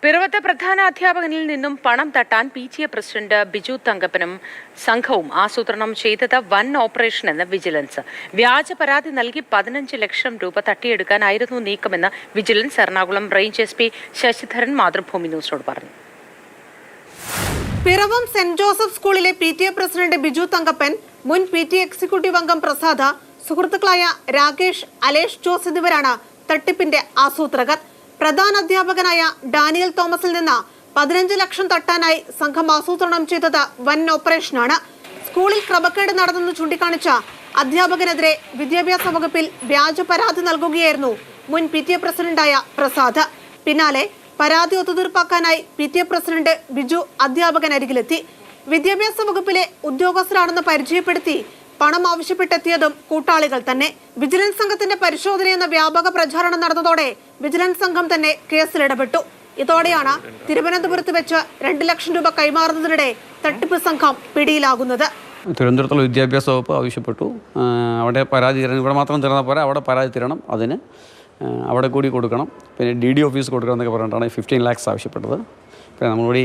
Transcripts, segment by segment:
പിറവത്തെ പ്രധാന അധ്യാപകനിൽ നിന്നും പണം തട്ടാൻ PTA പ്രസിഡന്റ് ബിജു തങ്കപ്പനും സംഘവും ആസൂത്രണം ചെയ്തത് വൻ ഓപ്പറേഷൻ എന്ന് വിജിലൻസ്. വ്യാജ പരാതി നൽകി 15 ലക്ഷം രൂപ തട്ടിയെടുക്കാനായിരുന്നു നീക്കമെന്ന് vigilance Ernakulam range SP Sasidharan Mathrubhumi ന്യൂസിനോട് പറഞ്ഞു. പിറവം സെന്റ് ജോസഫ് സ്കൂളിലെ PTA പ്രസിഡന്റ് ബിജു തങ്കപ്പൻ, മുൻ PTA എക്സിക്യൂട്ടീവ് അംഗം പ്രസാദ, സുഹൃത്തുക്കളായ രാകേഷ്, അലേഷ് ജോസ് എന്നിവരാണ് തട്ടിപ്പിന്റെ ആസൂത്രകർ. പ്രധാന അധ്യാപകനായ ഡാനിയൽ തോമസിൽ നിന്ന് 15 ലക്ഷം തട്ടാനായി സംഘം ആസൂത്രണം ചെയ്തത് വൻ ഓപ്പറേഷനാണ്. സ്കൂളിൽ ക്രമക്കേട് നടന്നെന്ന് ചൂണ്ടിക്കാണിച്ച അധ്യാപകനെതിരെ വിദ്യാഭ്യാസ വകുപ്പിൽ വ്യാജ പരാതി നൽകുകയായിരുന്നു മുൻ PTA പ്രസിഡന്റായ പ്രസാദ്. പിന്നാലെ പരാതി ഒത്തുതീർപ്പാക്കാനായി PTA പ്രസിഡന്റ് ബിജു അധ്യാപകനരികിലെത്തി. വിദ്യാഭ്യാസ വകുപ്പിലെ ഉദ്യോഗസ്ഥരാണെന്ന് പരിചയപ്പെടുത്തി പണം ആവശ്യപ്പെട്ടെത്തിയതും കൂട്ടാളികൾ തന്നെ. വിജിലൻസ് സംഘത്തിന്റെ പരിശോധനയെന്ന വ്യാപക പ്രചാരണം നടന്നതോടെ വിജിലൻസ് സംഘം തന്നെ കേസിൽ ഇടപെട്ടു. ഇതോടെയാണ് തിരുവനന്തപുരത്ത് വെച്ച് 2 ലക്ഷം രൂപ കൈമാറുന്നതിനിടെ തട്ടിപ്പ് സംഘം പിടിയിലാകുന്നത്. തിരുവനന്തപുരത്തുള്ള വിദ്യാഭ്യാസ വകുപ്പ് ആവശ്യപ്പെട്ടു. അവിടെ പരാതി തരണം, ഇവിടെ മാത്രം തരുന്ന പോലെ അവിടെ പരാതി തരണം, അതിന് അവിടെ കൂടി കൊടുക്കണം. പിന്നെ DD ഓഫീസ് കൊടുക്കണം എന്നൊക്കെ പറഞ്ഞിട്ടാണ് 15 lakhs ആവശ്യപ്പെട്ടത്. പിന്നെ നമ്മളുകൂടി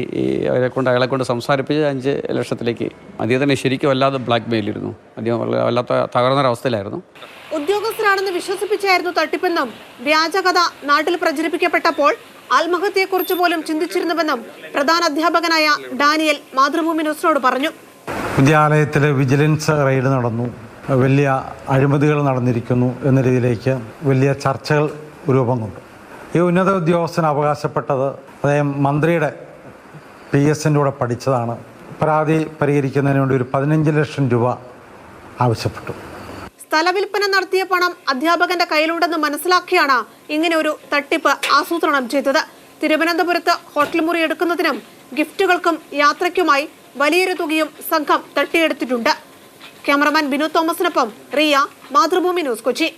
അയാളെ കൊണ്ട് സംസാരിപ്പിച്ച് 5 ലക്ഷത്തിലേക്ക് അദ്ദേഹത്തിനെ ശരിക്കും വല്ലാതെ ബ്ലാക്ക് മെയിലിരുന്നു. അദ്ദേഹം വല്ലാത്ത തകർന്നൊരവസ്ഥയിലായിരുന്നു. ഉദ്യോഗസ്ഥരാണെന്ന് വിശ്വസിപ്പിച്ചായിരുന്നു തട്ടിപ്പെന്നും വ്യാജകഥ നാട്ടിൽ പ്രചരിപ്പിക്കപ്പെട്ടപ്പോൾ ആത്മഹത്യയെക്കുറിച്ച് പോലും ചിന്തിച്ചിരുന്നുവെന്നും പ്രധാന അധ്യാപകനായ ഡാനിയൽ മാതൃഭൂമി ന്യൂസിനോട് പറഞ്ഞു. വിദ്യാലയത്തിൽ വിജിലൻസ് റെയ്ഡ് നടന്നു, വലിയ അഴിമതികൾ നടന്നിരിക്കുന്നു എന്ന രീതിയിലേക്ക് വലിയ ചർച്ചകൾ രൂപം കൊണ്ടു. ഈ ഉന്നത ഉദ്യോഗസ്ഥന് അവകാശപ്പെട്ടത് അദ്ദേഹം മന്ത്രിയുടെ PSന്റെ കൂടെ പഠിച്ചതാണ്. പരാതി പരിഹരിക്കുന്നതിന് വേണ്ടി ഒരു 15 ലക്ഷം രൂപ ആവശ്യപ്പെട്ടു. സ്ഥലവിൽപ്പന നടത്തിയ പണം അധ്യാപകന്റെ കയ്യിലുണ്ടെന്ന് മനസ്സിലാക്കിയാണ് ഇങ്ങനെ ഒരു തട്ടിപ്പ് ആസൂത്രണം ചെയ്തത്. തിരുവനന്തപുരത്ത് ഹോട്ടൽ മുറി എടുക്കുന്നതിനും ഗിഫ്റ്റുകൾക്കും യാത്രയ്ക്കുമായി വലിയൊരു തുകയും സംഘം തട്ടിയെടുത്തിട്ടുണ്ട്. ക്യാമറമാൻ ബിനു തോമസിനൊപ്പം റിയ, മാതൃഭൂമി ന്യൂസ്, കൊച്ചി.